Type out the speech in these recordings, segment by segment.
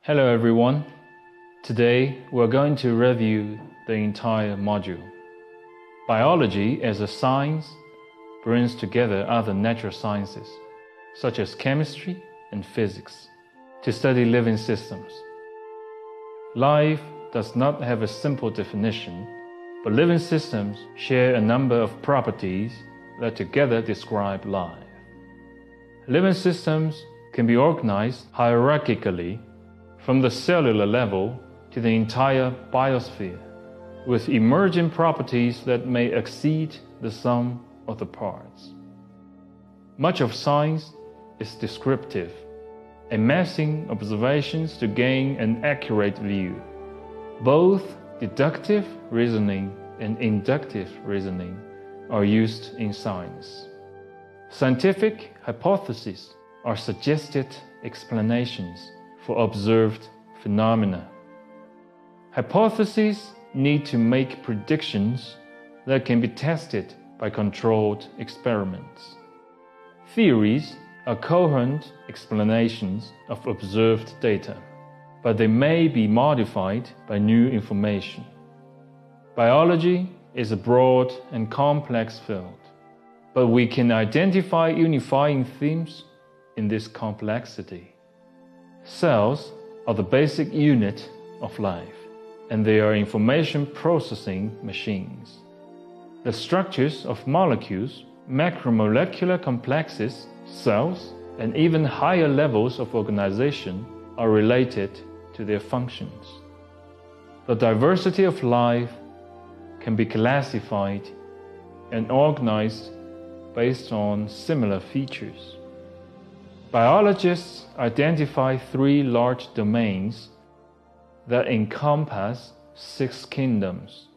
Hello everyone. Today we're going to review the entire module. Biology as a science brings together other natural sciences, such as chemistry and physics, to study living systems. Life does not have a simple definition, but living systems share a number of properties that together describe life. Living systems can be organized hierarchically from the cellular level to the entire biosphere, with emerging properties that may exceed the sum of the parts. Much of science is descriptive, amassing observations to gain an accurate view. Both deductive reasoning and inductive reasoning are used in science. Scientific hypotheses are suggested explanations for observed phenomena. Hypotheses need to make predictions that can be tested by controlled experiments. Theories are coherent explanations of observed data, but they may be modified by new information. Biology is a broad and complex field, but we can identify unifying themes in this complexity. Cells are the basic unit of life, and they are information processing machines. The structures of molecules, macromolecular complexes, cells, and even higher levels of organization are related to their functions. The diversity of life can be classified and organized based on similar features. Biologists identify three large domains that encompass 6 kingdoms.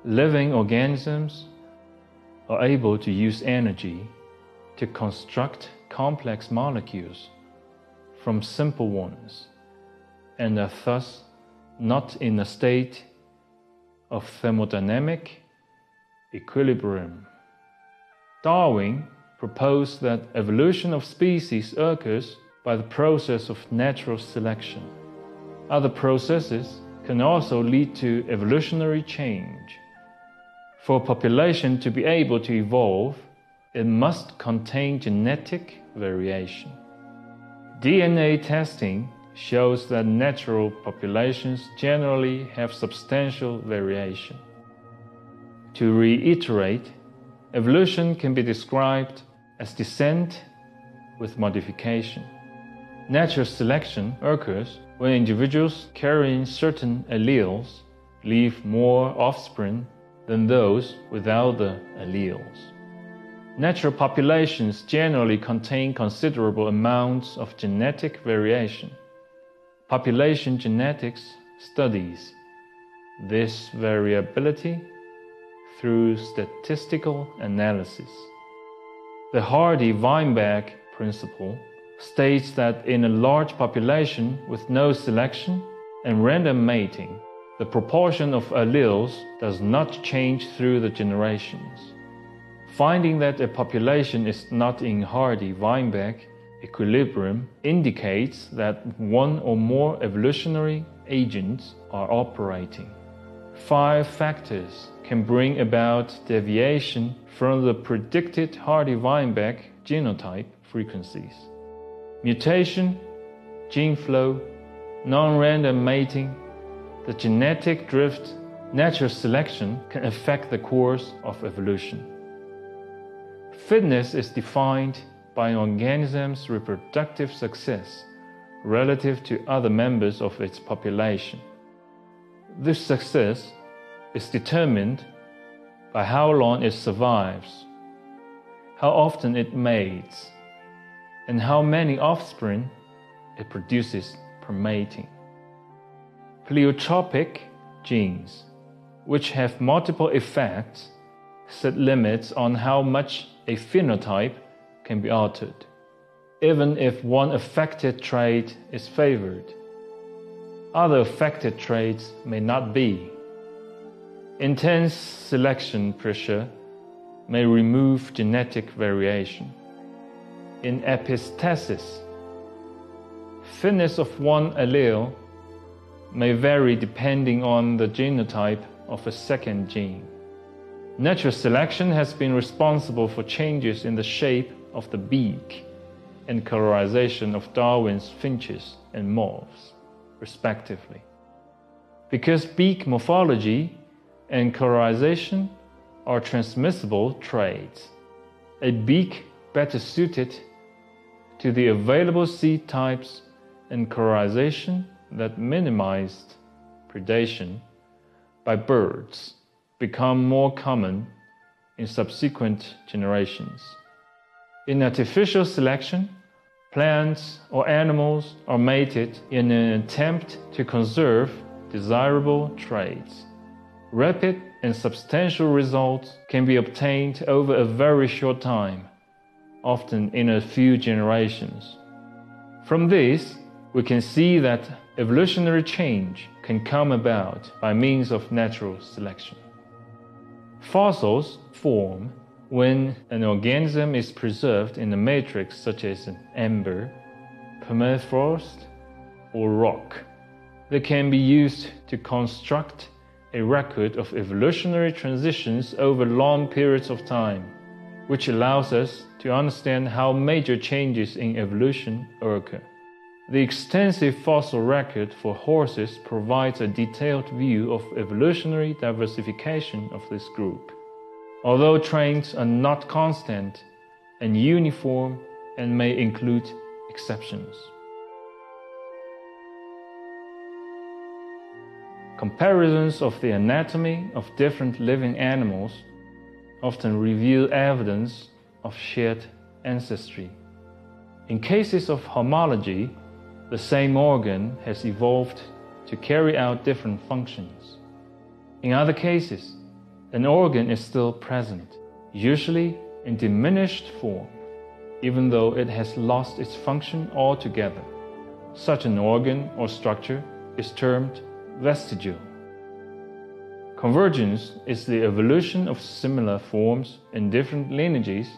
Living organisms are able to use energy to construct complex molecules from simple ones, and are thus not in a state of thermodynamic equilibrium. Darwin proposed that evolution of species occurs by the process of natural selection. Other processes can also lead to evolutionary change. For a population to be able to evolve, it must contain genetic variation. DNA testing shows that natural populations generally have substantial variation. To reiterate, evolution can be described as descent with modification. Natural selection occurs when individuals carrying certain alleles leave more offspring than those without the alleles. Natural populations generally contain considerable amounts of genetic variation. Population genetics studies this variability through statistical analysis. The Hardy-Weinberg principle states that in a large population with no selection and random mating, the proportion of alleles does not change through the generations. Finding that a population is not in Hardy-Weinberg equilibrium indicates that one or more evolutionary agents are operating. 5 factors can bring about deviation from the predicted Hardy-Weinberg genotype frequencies. Mutation, gene flow, non-random mating, the genetic drift, natural selection can affect the course of evolution. Fitness is defined by an organism's reproductive success relative to other members of its population. This success is determined by how long it survives, how often it mates, and how many offspring it produces per mating. Pleiotropic genes, which have multiple effects, set limits on how much a phenotype can be altered, even if one affected trait is favored. Other affected traits may not be. Intense selection pressure may remove genetic variation. In epistasis, fitness of one allele may vary depending on the genotype of a second gene. Natural selection has been responsible for changes in the shape of the beak and colorization of Darwin's finches and moths, respectively. Because beak morphology and colorization are transmissible traits, a beak better suited to the available seed types and colorization that minimized predation by birds become more common in subsequent generations. In artificial selection, plants or animals are mated in an attempt to conserve desirable traits. Rapid and substantial results can be obtained over a very short time, often in a few generations. From this, we can see that evolutionary change can come about by means of natural selection. Fossils form when an organism is preserved in a matrix such as an amber, permafrost, or rock. They can be used to construct a record of evolutionary transitions over long periods of time, which allows us to understand how major changes in evolution occur. The extensive fossil record for horses provides a detailed view of evolutionary diversification of this group. Although traits are not constant and uniform and may include exceptions. Comparisons of the anatomy of different living animals often reveal evidence of shared ancestry. In cases of homology, the same organ has evolved to carry out different functions. In other cases, an organ is still present, usually in diminished form, even though it has lost its function altogether. Such an organ or structure is termed vestigial. Convergence is the evolution of similar forms in different lineages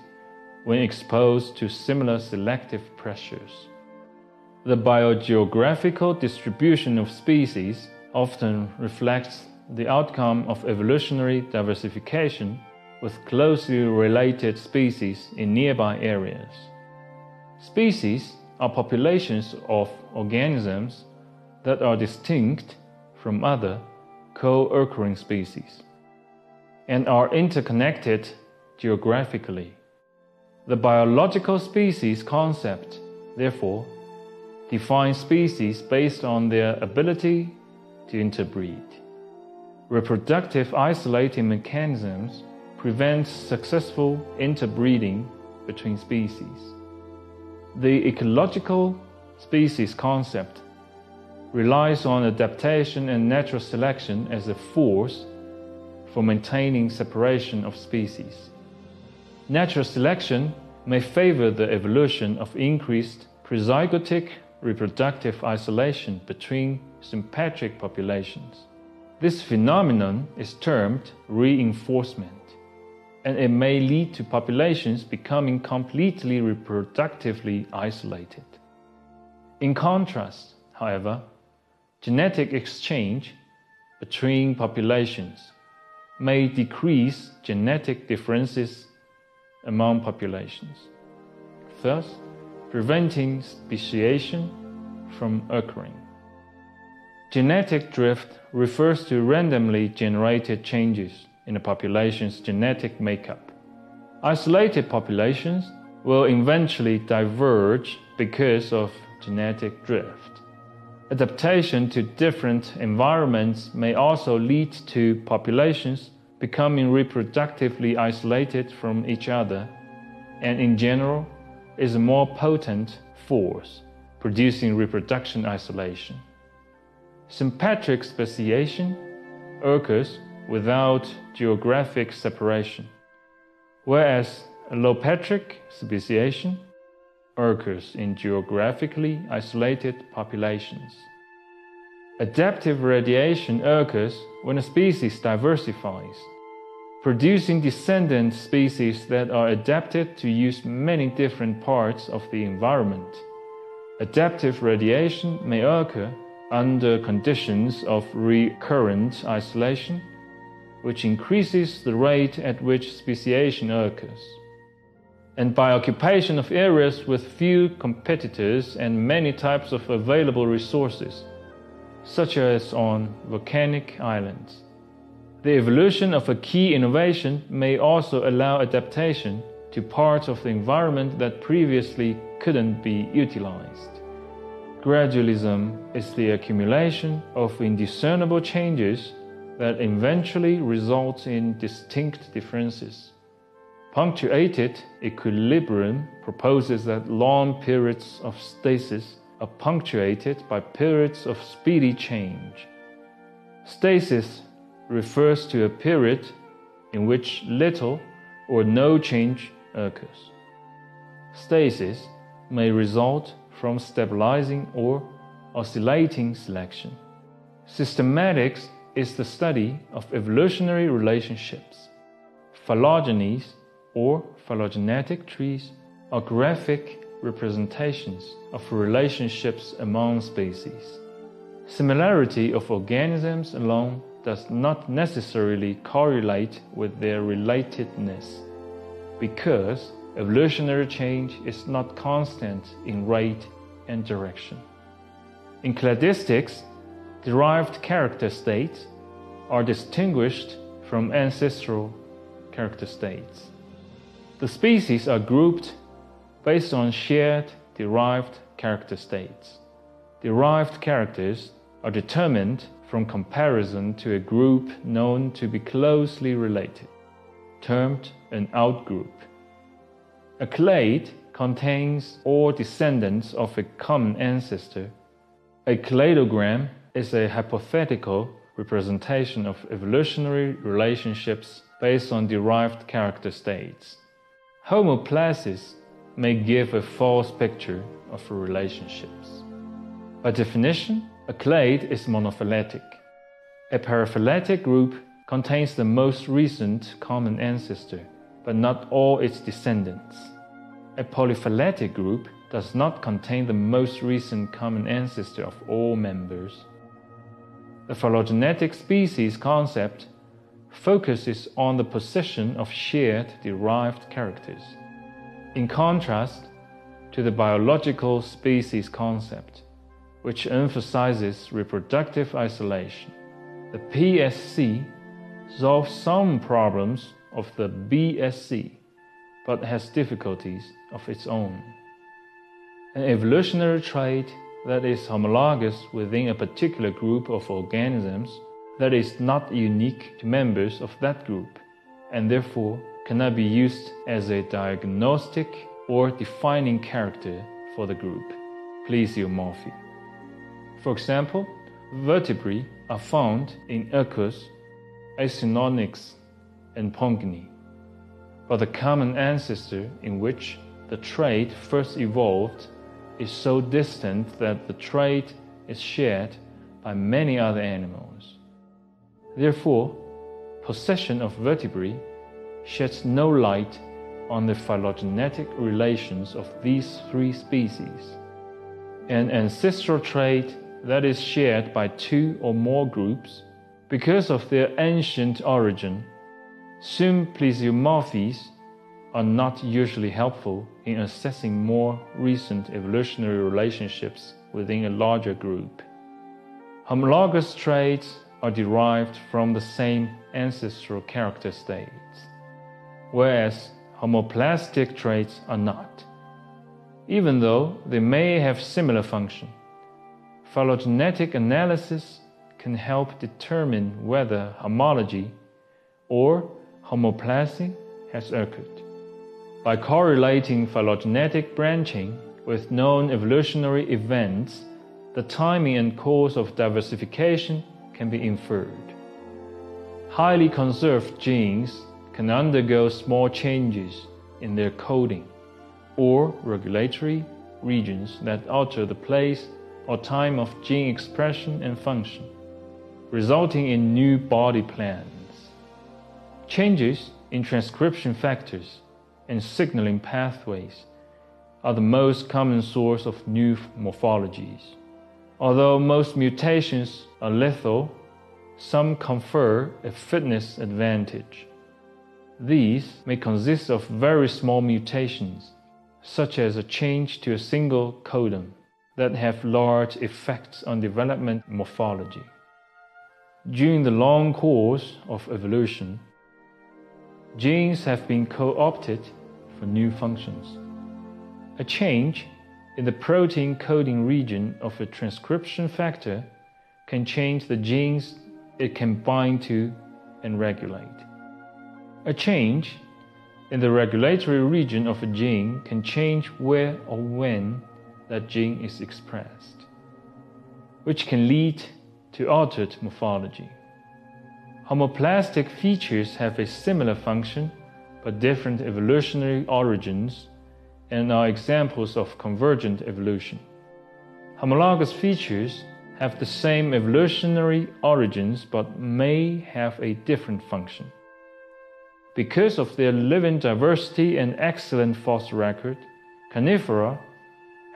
when exposed to similar selective pressures. The biogeographical distribution of species often reflects the outcome of evolutionary diversification with closely related species in nearby areas. Species are populations of organisms that are distinct from other co-occurring species and are interconnected geographically. The biological species concept, therefore, defines species based on their ability to interbreed. Reproductive isolating mechanisms prevent successful interbreeding between species. The ecological species concept relies on adaptation and natural selection as a force for maintaining separation of species. Natural selection may favor the evolution of increased prezygotic reproductive isolation between sympatric populations. This phenomenon is termed reinforcement, and it may lead to populations becoming completely reproductively isolated. In contrast, however, genetic exchange between populations may decrease genetic differences among populations, thus preventing speciation from occurring. Genetic drift refers to randomly generated changes in a population's genetic makeup. Isolated populations will eventually diverge because of genetic drift. Adaptation to different environments may also lead to populations becoming reproductively isolated from each other, and in general is a more potent force, producing reproduction isolation. Sympatric speciation occurs without geographic separation, whereas allopatric speciation occurs in geographically isolated populations. Adaptive radiation occurs when a species diversifies, producing descendant species that are adapted to use many different parts of the environment. Adaptive radiation may occur under conditions of recurrent isolation, which increases the rate at which speciation occurs, and by occupation of areas with few competitors and many types of available resources, such as on volcanic islands. The evolution of a key innovation may also allow adaptation to parts of the environment that previously couldn't be utilized. Gradualism is the accumulation of indiscernible changes that eventually results in distinct differences. Punctuated equilibrium proposes that long periods of stasis are punctuated by periods of speedy change. Stasis refers to a period in which little or no change occurs. Stasis may result from stabilizing or oscillating selection. Systematics is the study of evolutionary relationships. Phylogenies or phylogenetic trees are graphic representations of relationships among species. Similarity of organisms alone does not necessarily correlate with their relatedness, because evolutionary change is not constant in rate and direction. In cladistics, derived character states are distinguished from ancestral character states. The species are grouped based on shared derived character states. Derived characters are determined from comparison to a group known to be closely related, termed an outgroup. A clade contains all descendants of a common ancestor. A cladogram is a hypothetical representation of evolutionary relationships based on derived character states. Homoplasis may give a false picture of relationships. By definition, a clade is monophyletic. A paraphyletic group contains the most recent common ancestor, but not all its descendants. A polyphyletic group does not contain the most recent common ancestor of all members. The phylogenetic species concept focuses on the possession of shared derived characters, in contrast to the biological species concept, which emphasizes reproductive isolation. The PSC solves some problems of the BSC, but has difficulties of its own. An evolutionary trait that is homologous within a particular group of organisms that is not unique to members of that group, and therefore cannot be used as a diagnostic or defining character for the group, plesiomorphy. For example, vertebrae are found in Equus, Acinonyx, and Pongyny, but the common ancestor in which the trait first evolved is so distant that the trait is shared by many other animals. Therefore, possession of vertebrae sheds no light on the phylogenetic relations of these three species. An ancestral trait that is shared by two or more groups, because of their ancient origin, some plesiomorphies are not usually helpful in assessing more recent evolutionary relationships within a larger group. Homologous traits are derived from the same ancestral character states, whereas homoplastic traits are not, even though they may have similar function. Phylogenetic analysis can help determine whether homology or homoplasy has occurred. By correlating phylogenetic branching with known evolutionary events, the timing and course of diversification can be inferred. Highly conserved genes can undergo small changes in their coding or regulatory regions that alter the place or time of gene expression and function, resulting in new body plans. Changes in transcription factors and signaling pathways are the most common source of new morphologies. Although most mutations are lethal, some confer a fitness advantage. These may consist of very small mutations, such as a change to a single codon, that have large effects on development morphology. During the long course of evolution, genes have been co-opted for new functions. A change in the protein coding region of a transcription factor can change the genes it can bind to and regulate. A change in the regulatory region of a gene can change where or when that gene is expressed, which can lead to altered morphology. Homoplastic features have a similar function but different evolutionary origins and are examples of convergent evolution. Homologous features have the same evolutionary origins but may have a different function. Because of their living diversity and excellent fossil record, Carnivora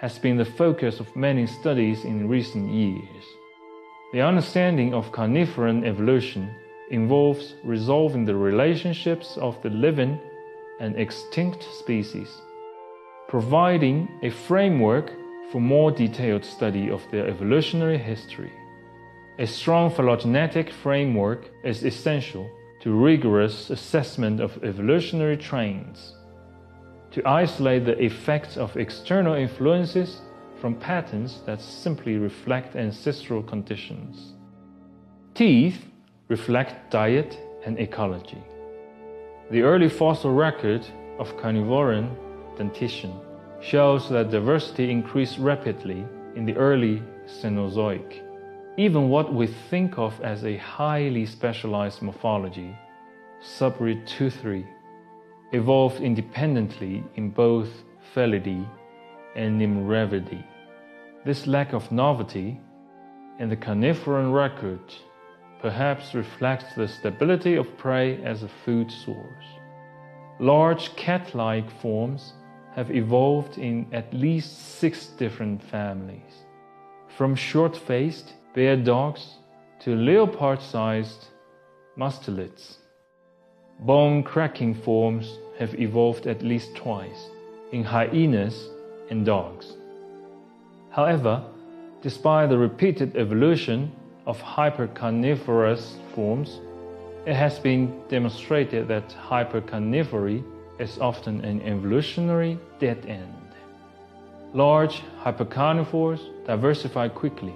has been the focus of many studies in recent years. The understanding of carnivoran evolution involves resolving the relationships of the living and extinct species, providing a framework for more detailed study of their evolutionary history. A strong phylogenetic framework is essential to rigorous assessment of evolutionary trends, to isolate the effects of external influences from patterns that simply reflect ancestral conditions. Teeth reflect diet and ecology. The early fossil record of carnivoran dentition shows that diversity increased rapidly in the early Cenozoic. Even what we think of as a highly specialized morphology, Subridothri, evolved independently in both Felidae and Nimravidae. This lack of novelty in the carnivoran record perhaps reflects the stability of prey as a food source. Large cat-like forms have evolved in at least 6 different families, from short-faced bear dogs to leopard-sized mustelids. Bone-cracking forms have evolved at least twice in hyenas and dogs. However, despite the repeated evolution of hypercarnivorous forms, it has been demonstrated that hypercarnivory is often an evolutionary dead end. Large hypercarnivores diversify quickly,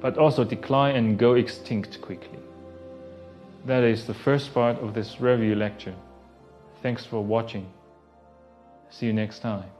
but also decline and go extinct quickly. That is the first part of this review lecture. Thanks for watching. See you next time.